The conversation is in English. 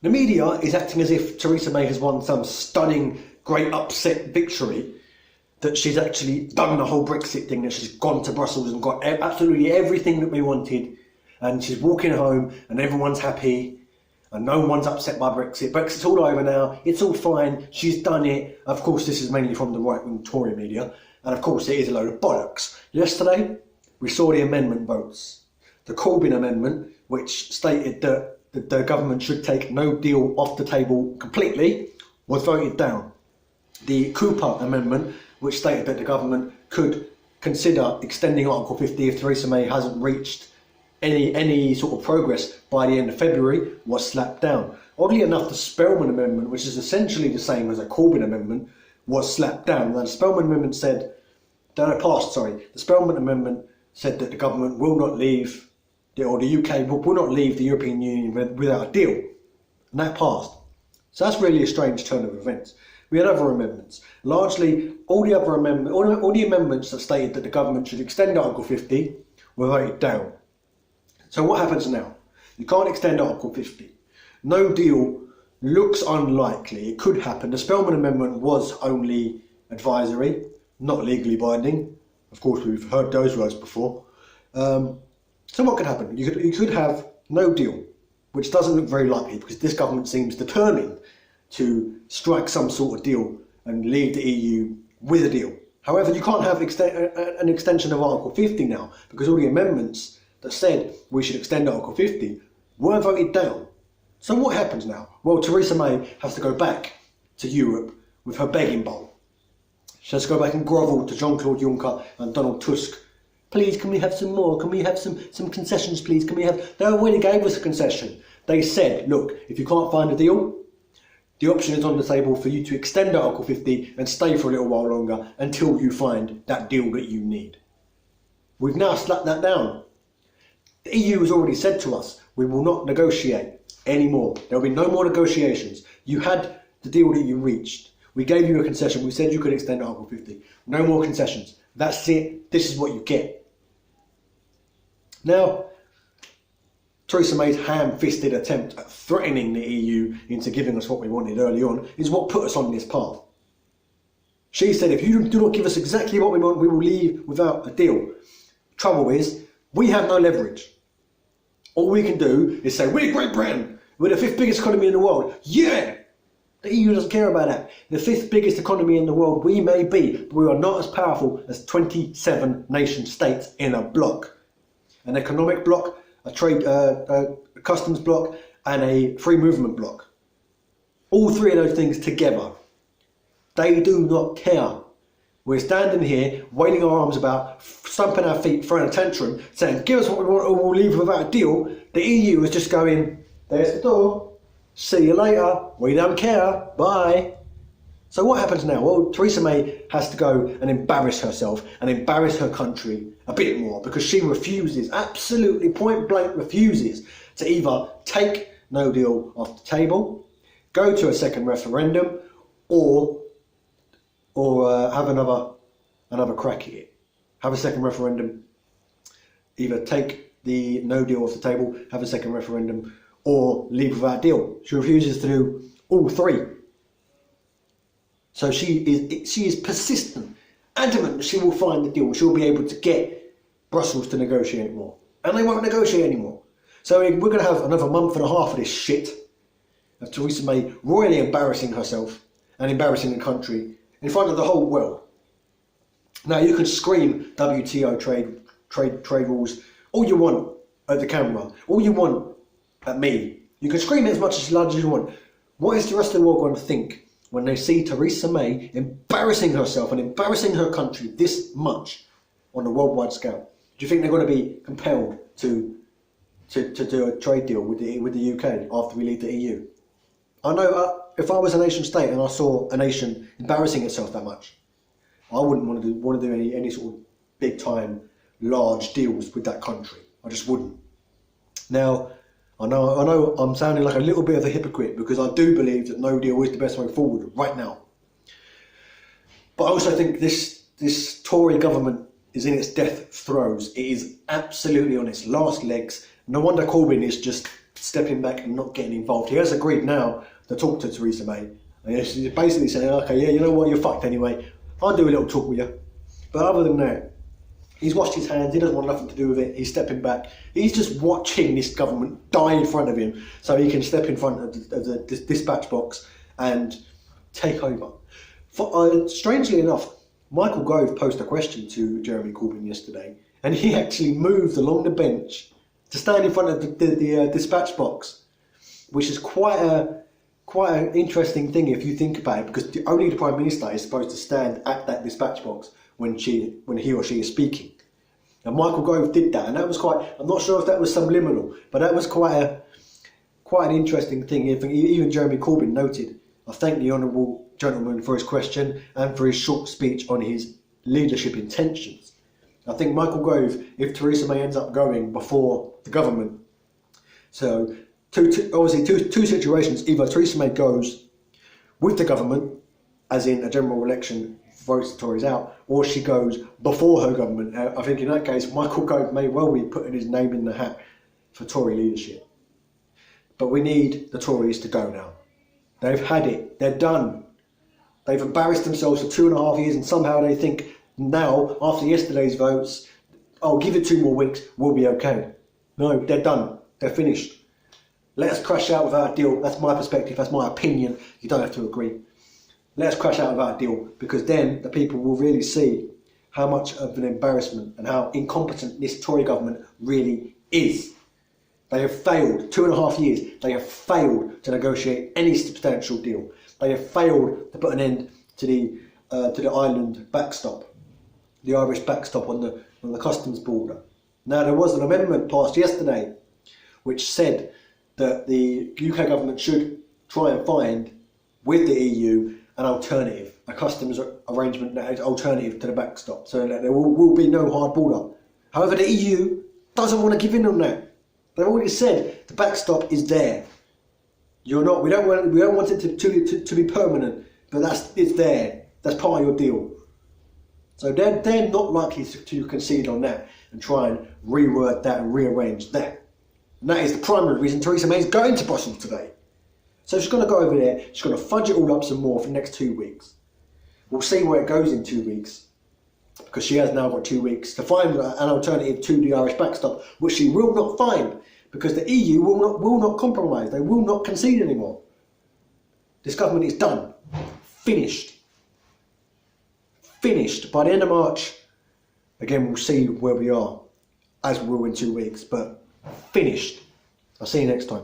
The media is acting as if Theresa May has won some stunning, great upset victory, that she's actually done the whole Brexit thing, that she's gone to Brussels and got absolutely everything that we wanted, and she's walking home and everyone's happy and no one's upset by Brexit. Brexit's all over now, it's all fine, she's done it. Of course, this is mainly from the right-wing Tory media, and of course it is a load of bollocks. Yesterday, we saw the amendment votes. The Corbyn amendment, which stated that the government should take no deal off the table completely, was voted down. The Cooper amendment, which stated that the government could consider extending Article 50 if Theresa May hasn't reached any sort of progress by the end of February, was slapped down. Oddly enough, the Spellman amendment, which is essentially the same as a Corbyn amendment, was slapped down. Now, the Spellman amendment said, the Spellman amendment said that the government will not leave, or the UK will not leave the European Union without a deal. And that passed. So that's really a strange turn of events. We had other amendments. Largely, all the amendments that stated that the government should extend Article 50 were voted down. So what happens now? You can't extend Article 50. No deal looks unlikely. It could happen. The Spellman amendment was only advisory, not legally binding. Of course, we've heard those words before. So what could happen? You could have no deal, which doesn't look very likely because this government seems determined to strike some sort of deal and leave the EU with a deal. However, you can't have an extension of Article 50 now because all the amendments that said we should extend Article 50 were voted down. So what happens now? Well, Theresa May has to go back to Europe with her begging bowl. She has to go back and grovel to Jean-Claude Juncker and Donald Tusk. Please, can we have some more? Can we have some concessions, please? Can we have... They already gave us a concession. They said, look, if you can't find a deal, the option is on the table for you to extend Article 50 and stay for a little while longer until you find that deal that you need. We've now slapped that down. The EU has already said to us, we will not negotiate anymore. There will be no more negotiations. You had the deal that you reached. We gave you a concession. We said you could extend Article 50. No more concessions. That's it. This is what you get. Now, Theresa May's ham-fisted attempt at threatening the EU into giving us what we wanted early on is what put us on this path. She said, if you do not give us exactly what we want, we will leave without a deal. Trouble is, we have no leverage. All we can do is say, we're Great Britain, we're the 5th biggest economy in the world. Yeah! The EU doesn't care about that. The 5th biggest economy in the world we may be, but we are not as powerful as 27 nation states in a bloc. An economic bloc, a customs bloc, and a free movement bloc. All three of those things together. They do not care. We're standing here, wailing our arms about, stamping our feet, throwing a tantrum, saying, give us what we want or we'll leave without a deal. The EU is just going, there's the door, see you later, we don't care, bye. So what happens now? Well, Theresa May has to go and embarrass herself and embarrass her country a bit more because she refuses, absolutely point blank refuses, to either take no deal off the table, go to a second referendum, or have another crack at it. Have a second referendum, either take the no deal off the table, have a second referendum, or leave without a deal. She refuses to do all three. So she is persistent, adamant that she will find the deal. She'll be able to get Brussels to negotiate more. And they won't negotiate anymore. So we're going to have another month and a half of this shit of Theresa May royally embarrassing herself and embarrassing the country in front of the whole world. Now you can scream WTO trade rules all you want at the camera, all you want at me. You can scream it as much as loud as you want. What is the rest of the world going to think when they see Theresa May embarrassing herself and embarrassing her country this much on a worldwide scale? Do you think they're going to be compelled to do a trade deal with the UK after we leave the EU? I know if I was a nation state and I saw a nation embarrassing itself that much, I wouldn't want to do any sort of big time large deals with that country. I just wouldn't. Now, I know I'm sounding like a little bit of a hypocrite because I do believe that no deal is the best way forward right now. But I also think this Tory government is in its death throes. It is absolutely on its last legs. No wonder Corbyn is just stepping back and not getting involved. He has agreed now to talk to Theresa May. And he's basically saying, okay, yeah, you know what, you're fucked anyway. I'll do a little talk with you. But other than that, he's washed his hands. He doesn't want nothing to do with it. He's stepping back. He's just watching this government die in front of him so he can step in front of the dispatch box and take over. Strangely enough, Michael Gove posed a question to Jeremy Corbyn yesterday, and he actually moved along the bench to stand in front of the dispatch box, which is quite an interesting thing if you think about it, because only the Prime Minister is supposed to stand at that dispatch box when he or she is speaking. And Michael Gove did that, and that was I'm not sure if that was subliminal, but that was quite an interesting thing. Even Jeremy Corbyn noted, I thank the honourable gentleman for his question and for his short speech on his leadership intentions. I think Michael Gove, if Theresa May ends up going before the government, so obviously two situations, either Theresa May goes with the government, as in a general election, votes the Tories out, or she goes before her government. I think in that case, Michael Gove may well be putting his name in the hat for Tory leadership. But we need the Tories to go now. They've had it. They're done. They've embarrassed themselves for 2.5 years, and somehow they think now, after yesterday's votes, oh, give it 2 more weeks, we'll be okay. No, they're done. They're finished. Let us crash out without a deal. That's my perspective. That's my opinion. You don't have to agree. Let us crash out without a deal, because then the people will really see how much of an embarrassment and how incompetent this Tory government really is. They have failed, 2.5 years, they have failed to negotiate any substantial deal. They have failed to put an end to the island backstop, the Irish backstop on the customs border. Now, there was an amendment passed yesterday which said that the UK government should try and find with the EU an alternative, a customs arrangement that is alternative to the backstop, so that there will be no hard border. However, the EU doesn't want to give in on that. They've already said the backstop is there. We don't want it to be permanent, but it's there. That's part of your deal. So they're not likely to concede on that and try and reword that and rearrange that. And that is the primary reason Theresa May is going to Brussels today. So she's going to go over there, she's going to fudge it all up some more for the next 2 weeks. We'll see where it goes in 2 weeks, because she has now got 2 weeks to find an alternative to the Irish backstop, which she will not find, because the EU will not compromise. They will not concede anymore. This government is done. Finished. Finished. By the end of March, again, we'll see where we are, as we will in 2 weeks, but finished. I'll see you next time.